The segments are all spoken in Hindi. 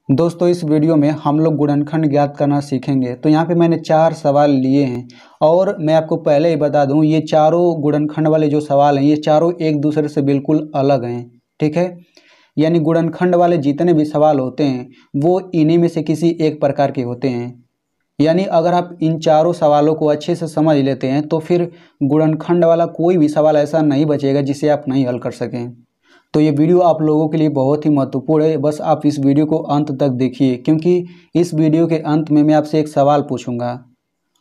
दोस्तों इस वीडियो में हम लोग गुणनखंड ज्ञात करना सीखेंगे। तो यहाँ पे मैंने 4 सवाल लिए हैं और मैं आपको पहले ही बता दूं ये चारों गुणनखंड वाले जो सवाल हैं ये चारों एक दूसरे से बिल्कुल अलग हैं। ठीक है, यानी गुणनखंड वाले जितने भी सवाल होते हैं वो इन्हीं में से किसी एक प्रकार के होते हैं। यानी अगर आप इन चारों सवालों को अच्छे से समझ लेते हैं तो फिर गुणनखंड वाला कोई भी सवाल ऐसा नहीं बचेगा जिसे आप नहीं हल कर सकें। तो ये वीडियो आप लोगों के लिए बहुत ही महत्वपूर्ण है, बस आप इस वीडियो को अंत तक देखिए क्योंकि इस वीडियो के अंत में मैं आपसे एक सवाल पूछूंगा।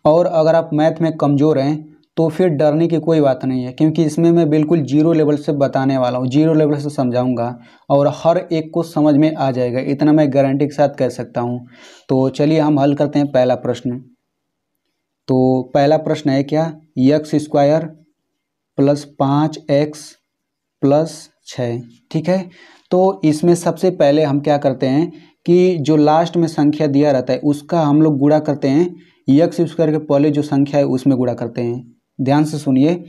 और अगर आप मैथ में कमज़ोर हैं तो फिर डरने की कोई बात नहीं है क्योंकि इसमें मैं बिल्कुल जीरो लेवल से बताने वाला हूँ, जीरो लेवल से समझाऊंगा और हर एक को समझ में आ जाएगा, इतना मैं गारंटी के साथ कह सकता हूँ। तो चलिए हम हल करते हैं पहला प्रश्न। तो पहला प्रश्न है क्या, x² + 5x + 6। ठीक है, तो इसमें सबसे पहले हम क्या करते हैं कि जो लास्ट में संख्या दिया रहता है उसका हम लोग गुणा करते हैं, x² के पहले जो संख्या है उसमें गुणा करते हैं। ध्यान से सुनिए,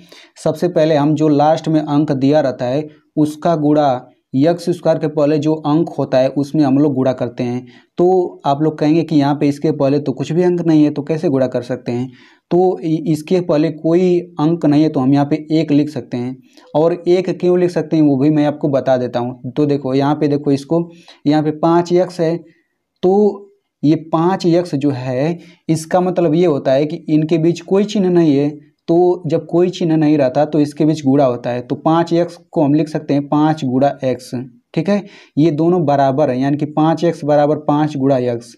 सबसे पहले हम जो लास्ट में अंक दिया रहता है उसका गुणा x² के पहले जो अंक होता है उसमें हम लोग गुणा करते हैं। तो आप लोग कहेंगे कि यहाँ पे इसके पहले तो कुछ भी अंक नहीं है तो कैसे गुणा कर सकते हैं। तो इसके पहले कोई अंक नहीं है तो हम यहाँ पे 1 लिख सकते हैं। और 1 क्यों लिख सकते हैं वो भी मैं आपको बता देता हूँ। तो देखो यहाँ पे, देखो इसको, यहाँ पे 5x है तो ये 5x जो है इसका मतलब ये होता है कि इनके बीच कोई चिन्ह नहीं है। तो जब कोई चिन्ह नहीं रहता तो इसके बीच गुणा होता है। तो 5x को हम लिख सकते हैं 5 × x। ठीक है, ये दोनों बराबर है यानी कि 5x = 5 × x,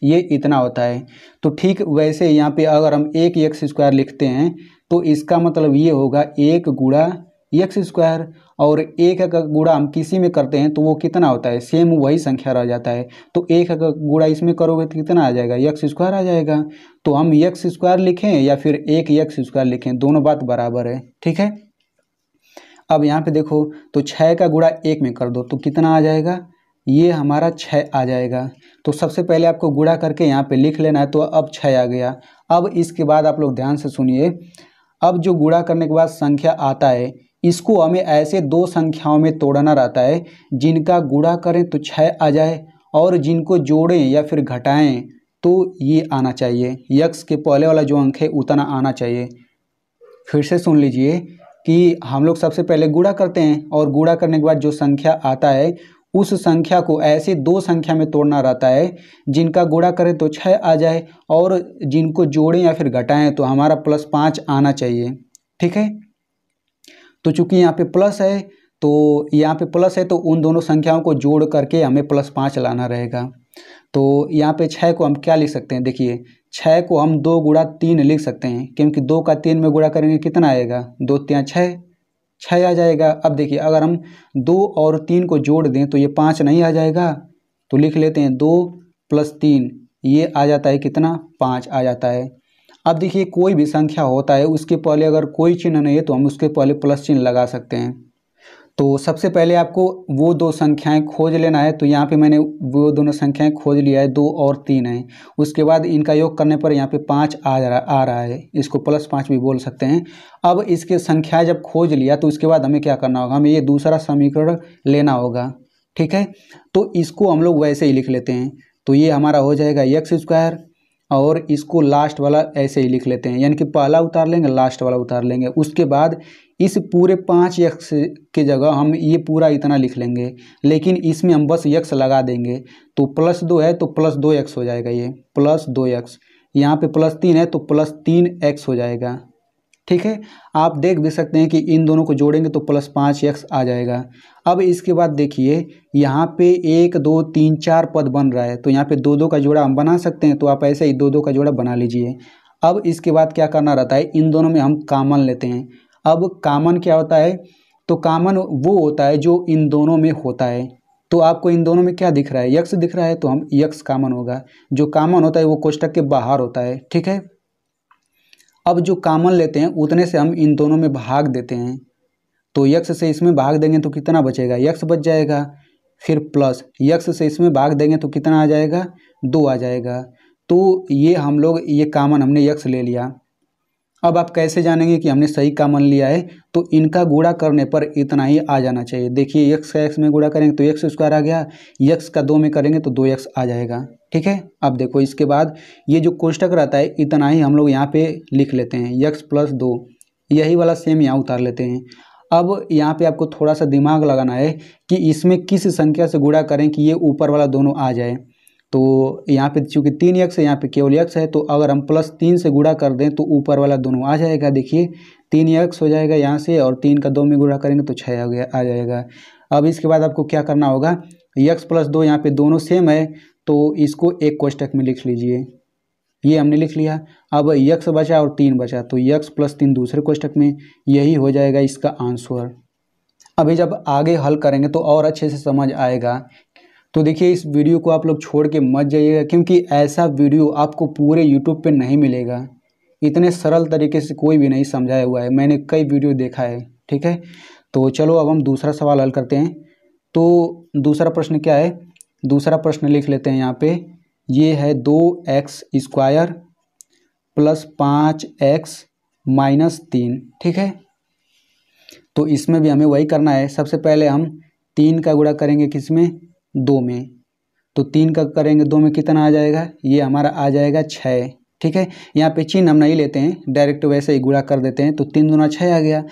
ये इतना होता है। तो ठीक वैसे यहाँ पे अगर हम 1x² लिखते हैं तो इसका मतलब ये होगा 1 × x²। और 1 का गुणा हम किसी में करते हैं तो वो कितना होता है, सेम वही संख्या रह जाता है। तो 1 का गुणा इसमें करोगे तो कितना आ जाएगा, x² आ जाएगा। तो हम x² लिखें या फिर 1x² लिखें, दोनों बात बराबर है। ठीक है, अब यहाँ पे देखो तो 6 का गुणा 1 में कर दो तो कितना आ जाएगा, ये हमारा 6 आ जाएगा। तो सबसे पहले आपको गुणा करके यहाँ पे लिख लेना है। तो अब 6 आ गया। अब इसके बाद आप लोग ध्यान से सुनिए, अब जो गुणा करने के बाद संख्या आता है इसको हमें ऐसे दो संख्याओं में तोड़ना रहता है जिनका गुणा करें तो 6 आ जाए और जिनको जोड़ें या फिर घटाएं तो ये आना चाहिए, x के पहले वाला जो अंक है उतना आना चाहिए। फिर से सुन लीजिए कि हम लोग सबसे पहले गुणा करते हैं और गुणा करने के बाद जो संख्या आता है उस संख्या को ऐसे दो संख्या में तोड़ना रहता है जिनका गुणा करें तो 6 आ जाए और जिनको जोड़ें या फिर घटाएं तो हमारा +5 आना चाहिए। ठीक है, तो चूंकि यहाँ पे प्लस है तो यहाँ पे प्लस है तो उन दोनों संख्याओं को जोड़ करके हमें +5 लाना रहेगा। तो यहाँ पे 6 को हम क्या लिख सकते हैं, देखिए 6 को हम 2 × 3 लिख सकते हैं क्योंकि 2 का 3 में गुणा करेंगे कितना आएगा, 2 × 3 = 6 आ जाएगा। अब देखिए अगर हम 2 और 3 को जोड़ दें तो ये 5 नहीं आ जाएगा। तो लिख लेते हैं 2 + 3, ये आ जाता है कितना, 5 आ जाता है। अब देखिए कोई भी संख्या होता है उसके पहले अगर कोई चिन्ह नहीं है तो हम उसके पहले प्लस चिन्ह लगा सकते हैं। तो सबसे पहले आपको वो दो संख्याएं खोज लेना है। तो यहाँ पे मैंने वो दोनों संख्याएं खोज लिया है, 2 और 3 है। उसके बाद इनका योग करने पर यहाँ पे 5 आ रहा है, इसको +5 भी बोल सकते हैं। अब इसके संख्याएं जब खोज लिया तो उसके बाद हमें क्या करना होगा, हमें ये दूसरा समीकरण लेना होगा। ठीक है, तो इसको हम लोग वैसे ही लिख लेते हैं। तो ये हमारा हो जाएगा x² और इसको लास्ट वाला ऐसे ही लिख लेते हैं, यानी कि पहला उतार लेंगे लास्ट वाला उतार लेंगे। उसके बाद इस पूरे 5x के जगह हम ये पूरा इतना लिख लेंगे, लेकिन इसमें हम बस x लगा देंगे। तो +2 है तो +2x हो जाएगा, ये +2x। यहाँ पे +3 है तो +3x हो जाएगा। ठीक है, आप देख भी सकते हैं कि इन दोनों को जोड़ेंगे तो +5x आ जाएगा। अब इसके बाद देखिए यहाँ पे 1 2 3 4 पद बन रहा है तो यहाँ पे 2 2 का जोड़ा हम बना सकते हैं। तो आप ऐसे ही 2 2 का जोड़ा बना लीजिए। अब इसके बाद क्या करना रहता है, इन दोनों में हम कॉमन लेते हैं। अब कॉमन क्या होता है, तो कॉमन वो होता है जो इन दोनों में होता है। तो आपको इन दोनों में क्या दिख रहा है, x दिख रहा है तो हम x कॉमन होगा। जो कॉमन होता है वो कोष्टक के बाहर होता है। ठीक है, अब जो कॉमन लेते हैं उतने से हम इन दोनों में भाग देते हैं। तो x से इसमें भाग देंगे तो कितना बचेगा, x बच जाएगा। फिर प्लस x से इसमें भाग देंगे तो कितना आ जाएगा, 2 आ जाएगा। तो ये हम लोग ये कॉमन हमने x ले लिया। अब आप कैसे जानेंगे कि हमने सही कॉमन लिया है? तो इनका गुणा करने पर इतना ही आ जाना चाहिए। देखिए एक्स का एक्स में गुणा करेंगे तो एक्स स्क्वायर आ गया, एक्स का 2 में करेंगे तो 2x आ जाएगा। ठीक है, अब देखो इसके बाद ये जो कोष्टक रहता है इतना ही हम लोग यहाँ पे लिख लेते हैं, x + 2, यही वाला सेम यहाँ उतार लेते हैं। अब यहाँ पे आपको थोड़ा सा दिमाग लगाना है कि इसमें किस संख्या से गुणा करें कि ये ऊपर वाला दोनों आ जाए। तो यहाँ पे चूँकि 3x है, यहाँ पे केवल x है, तो अगर हम +3 से गुणा कर दें तो ऊपर वाला दोनों आ जाएगा। देखिए 3x हो जाएगा यहाँ से, और 3 का 2 में गुणा करेंगे तो 6 आ जाएगा। अब इसके बाद आपको क्या करना होगा, x + 2 यहाँ पे दोनों सेम है तो इसको एक कोष्टक में लिख लीजिए। ये हमने लिख लिया। अब x बचा और 3 बचा, तो x + 3 दूसरे कोष्टक में, यही हो जाएगा इसका आंसर। अभी जब आगे हल करेंगे तो और अच्छे से समझ आएगा। तो देखिए इस वीडियो को आप लोग छोड़ के मत जाइएगा, क्योंकि ऐसा वीडियो आपको पूरे यूट्यूब पे नहीं मिलेगा। इतने सरल तरीके से कोई भी नहीं समझाया हुआ है, मैंने कई वीडियो देखा है। ठीक है, तो चलो अब हम दूसरा सवाल हल करते हैं। तो दूसरा प्रश्न क्या है, दूसरा प्रश्न लिख लेते हैं यहाँ पे। ये है 2x² + 5x - 3। ठीक है, तो इसमें भी हमें वही करना है। सबसे पहले हम 3 का गुणा करेंगे किसमें, 2 में, तो 3 का करेंगे 2 में कितना आ जाएगा, ये हमारा आ जाएगा 6। ठीक है, यहाँ पे चिन्ह हम नहीं लेते हैं, डायरेक्ट वैसे ही गुणा कर देते हैं, तो 3 दूना 6 आ गया।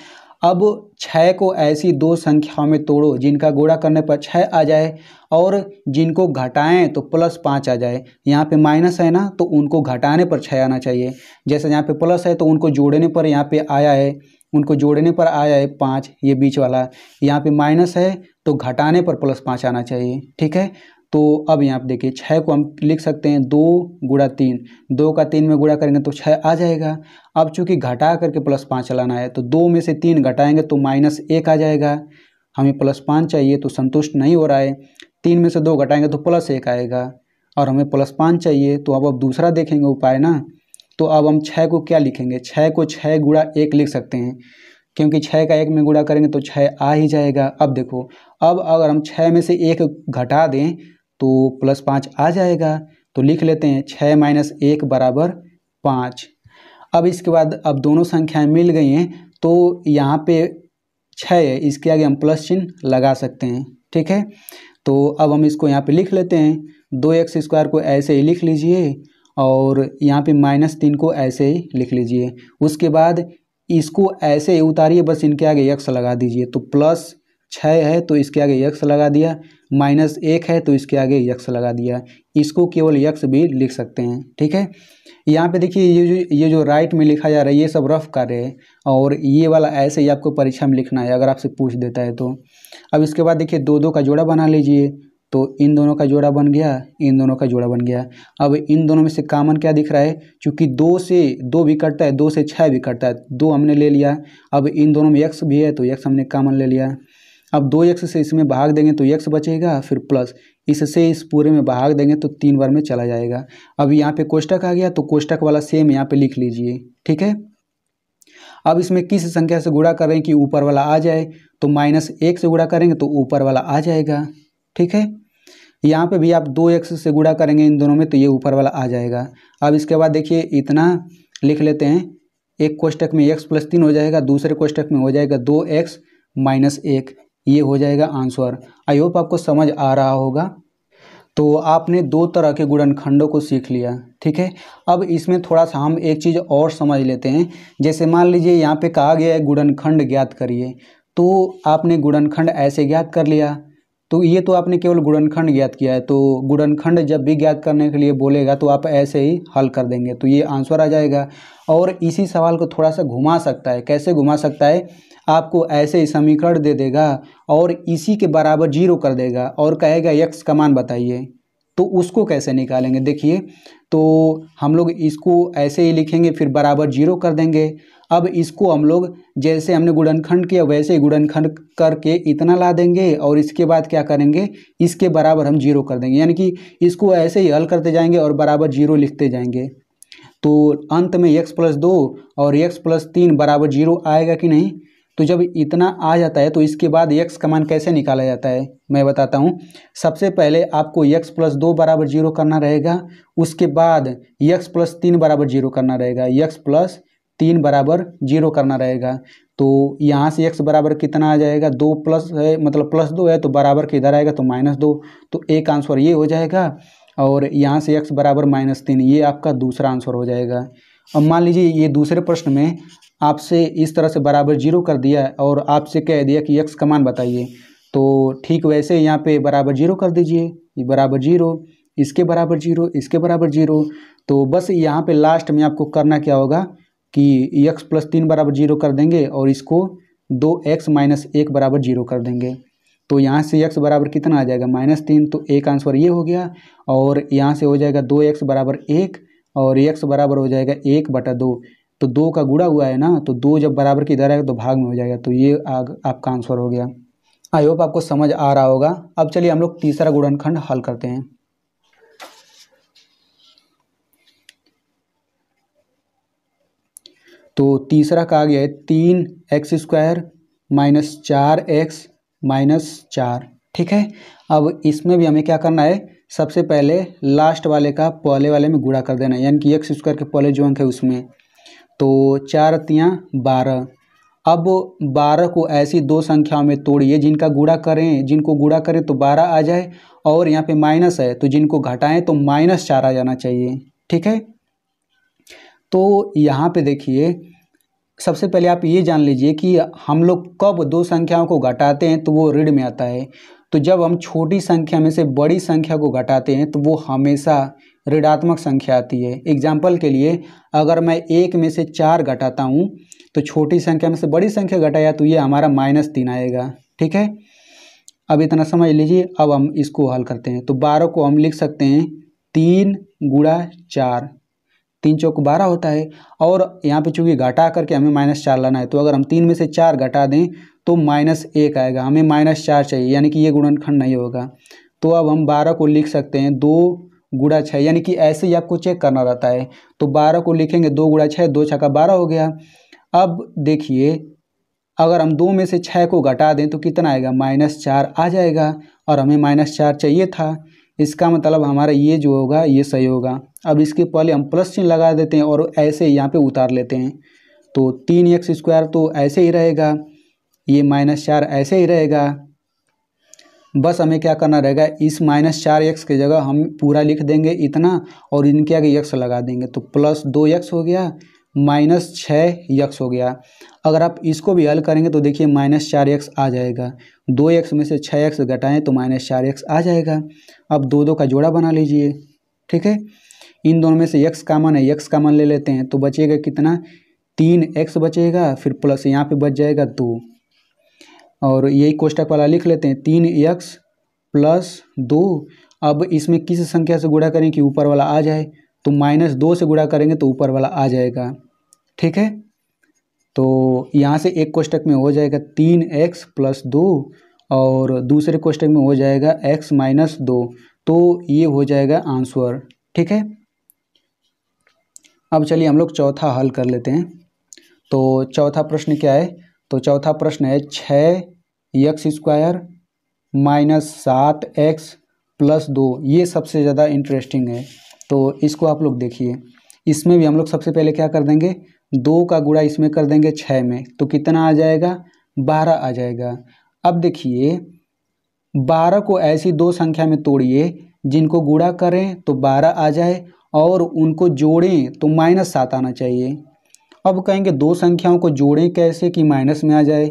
अब 6 को ऐसी दो संख्याओं में तोड़ो जिनका गुणा करने पर 6 आ जाए और जिनको घटाएं तो +5 आ जाए। यहाँ पे माइनस है ना, तो उनको घटाने पर 6 आना चाहिए। जैसे यहाँ पे प्लस है तो उनको जोड़ने पर यहाँ पे आया है, उनको जोड़ने पर आया है 5, ये बीच वाला। यहाँ पे माइनस है तो घटाने पर +5 आना चाहिए। ठीक है, तो अब यहाँ पे देखिए 6 को हम लिख सकते हैं 2 × 3, 2 का 3 में गुणा करेंगे तो 6 आ जाएगा। अब चूंकि घटा करके +5 चलाना है तो 2 में से 3 घटाएंगे तो -1 आ जाएगा। हमें +5 चाहिए तो संतुष्ट नहीं हो रहा है, 3 में से 2 घटाएंगे तो +1 आएगा, और हमें +5 चाहिए। तो अब दूसरा देखेंगे उपाय ना। तो अब हम 6 को क्या लिखेंगे, 6 को 6 × 1 लिख सकते हैं, क्योंकि 6 का 1 में गुणा करेंगे तो 6 आ ही जाएगा। अब देखो, अब अगर हम 6 में से 1 घटा दें तो +5 आ जाएगा। तो लिख लेते हैं 6 - 1 = 5। अब इसके बाद अब दोनों संख्याएं मिल गई हैं तो यहाँ पे 6 है, इसके आगे हम प्लस चिन्ह लगा सकते हैं। ठीक है, तो अब हम इसको यहाँ पे लिख लेते हैं। 2x² को ऐसे ही लिख लीजिए और यहाँ पे -3 को ऐसे ही लिख लीजिए। उसके बाद इसको ऐसे ही उतारिए, बस इनके आगे x लगा दीजिए। तो +6 है तो इसके आगे x लगा दिया, -1 है तो इसके आगे x लगा दिया। इसको केवल x भी लिख सकते हैं। ठीक है, यहाँ पे देखिए ये जो राइट में लिखा जा रहा है ये सब रफ कार्य है, और ये वाला ऐसे ही आपको परीक्षा में लिखना है अगर आपसे पूछ देता है तो। अब इसके बाद देखिए 2 का जोड़ा बना लीजिए। तो इन दोनों का जोड़ा बन गया, इन दोनों का जोड़ा बन गया। अब इन दोनों में से कॉमन क्या दिख रहा है, क्योंकि 2 से 2 भी कटता है, 2 से 6 भी कटता है, 2 हमने ले लिया। अब इन दोनों में x भी है तो x हमने कॉमन ले लिया। अब 2x से इसमें भाग देंगे तो x बचेगा, फिर प्लस इससे इस पूरे में भाग देंगे तो 3 बार में चला जाएगा। अब यहाँ पे कोष्टक आ गया तो कोष्टक वाला सेम यहाँ पे लिख लीजिए। ठीक है, अब इसमें किस संख्या से गुणा करें कि ऊपर वाला आ जाए, तो -1 से गुणा करेंगे तो ऊपर वाला आ जाएगा। ठीक है, यहाँ पे भी आप 2x से गुणा करेंगे इन दोनों में तो ये ऊपर वाला आ जाएगा। अब इसके बाद देखिए इतना लिख लेते हैं, एक कोष्टक में x + 3 हो जाएगा, दूसरे कोष्टक में हो जाएगा 2x - 1, ये हो जाएगा आंसर। आई होप आपको समझ आ रहा होगा। तो आपने 2 तरह के गुणनखंडों को सीख लिया। ठीक है, अब इसमें थोड़ा सा हम एक चीज़ और समझ लेते हैं। जैसे मान लीजिए यहाँ पे कहा गया है गुणनखंड ज्ञात करिए, तो आपने गुणनखंड ऐसे ज्ञात कर लिया, तो ये तो आपने केवल गुणनखंड ज्ञात किया है। तो गुणनखंड जब भी ज्ञात करने के लिए बोलेगा तो आप ऐसे ही हल कर देंगे तो ये आंसर आ जाएगा। और इसी सवाल को थोड़ा सा घुमा सकता है, कैसे घुमा सकता है, आपको ऐसे ही समीकरण दे देगा और इसी के बराबर 0 कर देगा और कहेगा x का मान बताइए, तो उसको कैसे निकालेंगे। देखिए, तो हम लोग इसको ऐसे ही लिखेंगे, फिर बराबर 0 कर देंगे। अब इसको हम लोग जैसे हमने गुणनखंड किया वैसे ही गुणनखंड करके इतना ला देंगे और इसके बाद क्या करेंगे, इसके बराबर हम 0 कर देंगे, यानी कि इसको ऐसे ही हल करते जाएंगे और बराबर 0 लिखते जाएंगे। तो अंत में x + 2 और x + 3 बराबर 0 आएगा कि नहीं। तो जब इतना आ जाता है तो इसके बाद x का मान कैसे निकाला जाता है मैं बताता हूँ। सबसे पहले आपको x + 2 बराबर 0 करना रहेगा, उसके बाद x + 3 बराबर 0 करना रहेगा, x + 3 बराबर 0 करना रहेगा। तो यहाँ से x बराबर कितना आ जाएगा, 2 प्लस है मतलब +2 है तो बराबर के इधर आएगा तो -2, तो एक आंसर ये हो जाएगा। और यहाँ से x बराबर -3, ये आपका दूसरा आंसर हो जाएगा। अब मान लीजिए ये दूसरे प्रश्न में आपसे इस तरह से बराबर 0 कर दिया और आपसे कह दिया कि x का मान बताइए, तो ठीक वैसे यहाँ पे बराबर 0 कर दीजिए, ये बराबर 0, इसके बराबर 0, इसके बराबर 0। तो बस यहाँ पे लास्ट में आपको करना क्या होगा कि x + 3 बराबर 0 कर देंगे और इसको 2x - 1 बराबर 0 कर देंगे। तो यहाँ से x बराबर कितना आ जाएगा, -3, तो एक आंसर ये हो गया। और यहाँ से हो जाएगा 2x बराबर 1 और x बराबर हो जाएगा 1/2। तो 2 का गुणा हुआ है ना, तो 2 जब बराबर की इधर आएगा तो भाग में हो जाएगा। तो ये आपका आंसर हो गया। आई होप आपको समझ आ रहा होगा। अब चलिए हम लोग तीसरा गुणनखंड हल करते हैं। तो तीसरा कहा गया है 3x² - 4x - 4। ठीक है, अब इसमें भी हमें क्या करना है, सबसे पहले लास्ट वाले का पहले वाले में गुणा कर देना है, यानी कि x² के पहले जो अंक है उसमें। तो 4 तियाँ 12। अब 12 को ऐसी दो संख्याओं में तोड़िए जिनको गुणा करें तो 12 आ जाए, और यहाँ पे माइनस है तो जिनको घटाएं तो -4 आ जाना चाहिए। ठीक है, तो यहाँ पे देखिए सबसे पहले आप ये जान लीजिए कि हम लोग कब दो संख्याओं को घटाते हैं तो वो ऋण में आता है। तो जब हम छोटी संख्या में से बड़ी संख्या को घटाते हैं तो वो हमेशा ऋणात्मक संख्या आती है। एग्जाम्पल के लिए अगर मैं 1 में से 4 घटाता हूँ तो छोटी संख्या में से बड़ी संख्या घटाया तो ये हमारा -3 आएगा। ठीक है, अब इतना समझ लीजिए। अब हम इसको हल करते हैं। तो 12 को हम लिख सकते हैं 3 × 4, 3 चौक 12 होता है। और यहाँ पे चूँकि घटा करके हमें -4 लाना है, तो अगर हम 3 में से 4 घटा दें तो -1 आएगा, हमें -4 चाहिए, यानी कि ये गुणनखंड नहीं होगा। तो अब हम 12 को लिख सकते हैं 2 × 6, यानी कि ऐसे ही आपको चेक करना रहता है। तो 12 को लिखेंगे 2 × 6, 2 छक्का 12 हो गया। अब देखिए अगर हम 2 में से 6 को घटा दें तो कितना आएगा, -4 आ जाएगा, और हमें -4 चाहिए था। इसका मतलब हमारा ये जो होगा ये सही होगा। अब इसके पहले हम प्लस चिन्ह लगा देते हैं और ऐसे यहाँ पे उतार लेते हैं। तो 3x² तो ऐसे ही रहेगा, ये -4 ऐसे ही रहेगा। बस हमें क्या करना रहेगा, इस -4x की जगह हम पूरा लिख देंगे इतना और इनके आगे x लगा देंगे, तो +2x हो गया, -6x हो गया। अगर आप इसको भी हल करेंगे तो देखिए -4x आ जाएगा। 2x में से 6x घटाएं तो -4x आ जाएगा। अब 2 का जोड़ा बना लीजिए। ठीक है, इन दोनों में से x कॉमन है, x कॉमन ले लेते हैं तो बचेगा कितना, 3x बचेगा, फिर प्लस यहाँ पे बच जाएगा 2, और यही कोष्टक वाला लिख लेते हैं 3x + 2। अब इसमें किस संख्या से गुणा करें कि ऊपर वाला आ जाए, तो -2 से गुणा करेंगे तो ऊपर वाला आ जाएगा। ठीक है, तो यहाँ से एक कोष्टक में हो जाएगा 3x + 2 और दूसरे कोष्टक में हो जाएगा x - 2, तो ये हो जाएगा आंसर। ठीक है, अब चलिए हम लोग चौथा हल कर लेते हैं। तो चौथा प्रश्न क्या है, तो चौथा प्रश्न है 6x² - 7x + 2। ये सबसे ज़्यादा इंटरेस्टिंग है, तो इसको आप लोग देखिए। इसमें भी हम लोग सबसे पहले क्या कर देंगे, 2 का गुणा इसमें कर देंगे 6 में, तो कितना आ जाएगा, 12 आ जाएगा। अब देखिए 12 को ऐसी दो संख्या में तोड़िए जिनको गुणा करें तो 12 आ जाए और उनको जोड़ें तो -7 आना चाहिए। अब कहेंगे दो संख्याओं को जोड़ें कैसे कि माइनस में आ जाए,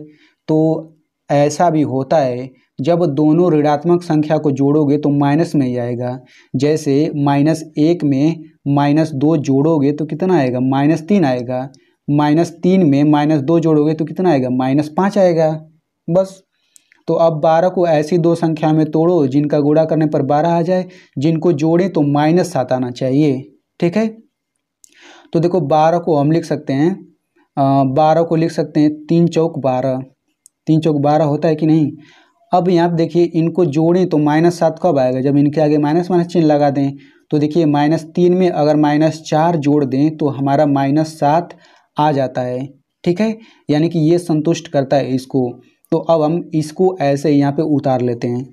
तो ऐसा भी होता है जब दोनों ऋणात्मक संख्या को जोड़ोगे तो माइनस में ही आएगा। जैसे -1 में -2 जोड़ोगे तो कितना आएगा, -3 आएगा। -3 में -2 जोड़ोगे तो कितना आएगा, -5 आएगा। बस, तो अब 12 को ऐसी दो संख्या में तोड़ो जिनका गुणा करने पर 12 आ जाए, जिनको जोड़ें तो -7 आना चाहिए। ठीक है, तो देखो 12 को हम लिख सकते हैं 12 को लिख सकते हैं 3 चौक 12, 3 चौक 12 होता है कि नहीं। अब यहाँ पे देखिए इनको जोड़ें तो -7 कब आएगा, जब इनके आगे माइनस चिन्ह लगा दें। तो देखिए -3 में अगर -4 जोड़ दें तो हमारा -7 आ जाता है। ठीक है, यानी कि ये संतुष्ट करता है इसको। तो अब हम इसको ऐसे यहाँ पे उतार लेते हैं।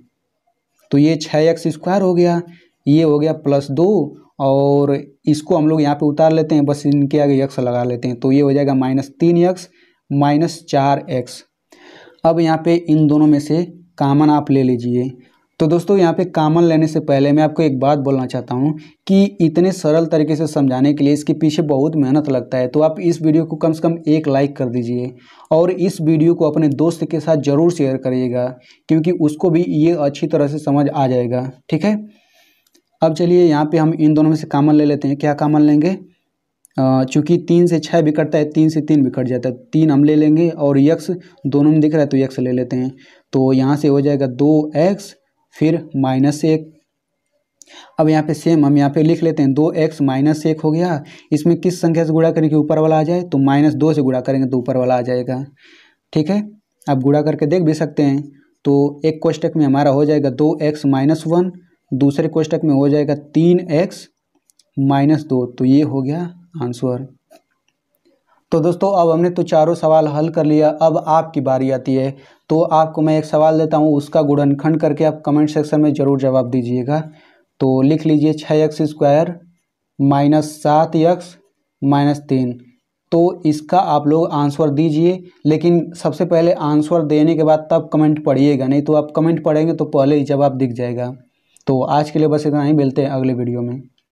तो ये 6x² हो गया, ये हो गया +2 और इसको हम लोग यहाँ पे उतार लेते हैं, बस इनके आगे x लगा लेते हैं, तो ये हो जाएगा -3x -4x। अब यहाँ पे इन दोनों में से कामन आप ले लीजिए। तो दोस्तों यहाँ पे कामन लेने से पहले मैं आपको एक बात बोलना चाहता हूँ कि इतने सरल तरीके से समझाने के लिए इसके पीछे बहुत मेहनत लगता है। तो आप इस वीडियो को कम से कम एक लाइक कर दीजिए और इस वीडियो को अपने दोस्त के साथ ज़रूर शेयर करिएगा, क्योंकि उसको भी ये अच्छी तरह से समझ आ जाएगा। ठीक है, अब चलिए यहाँ पे हम इन दोनों में से कामन ले लेते हैं। क्या कामन लेंगे? चूँकि 3 से 6 भी कटता है, 3 से 3 भी कट जाता है, 3 हम ले लेंगे और x दोनों में दिख रहा है तो x ले लेते हैं। तो यहाँ से हो जाएगा 2x फिर -1। अब यहाँ पे सेम हम यहाँ पे लिख लेते हैं, 2x -1 हो गया। इसमें किस संख्या से गुणा करेंगे ऊपर वाला आ जाए? तो -2 से गुणा करेंगे तो ऊपर वाला आ जाएगा। ठीक है, आप गुणा करके देख भी सकते हैं। तो एक कोष्टक में हमारा हो जाएगा 2x -1, दूसरे कोष्टक में हो जाएगा 3x -2। तो ये हो गया आंसर। तो दोस्तों अब हमने तो चारों सवाल हल कर लिया, अब आपकी बारी आती है। तो आपको मैं एक सवाल देता हूँ, उसका गुणनखंड करके आप कमेंट सेक्शन में ज़रूर जवाब दीजिएगा। तो लिख लीजिए 6x² -7x -3। तो इसका आप लोग आंसर दीजिए, लेकिन सबसे पहले आंसर देने के बाद तब कमेंट पढ़िएगा, नहीं तो आप कमेंट पढ़ेंगे तो पहले ही जवाब दिख जाएगा। तो आज के लिए बस इतना ही, मिलते हैं अगले वीडियो में।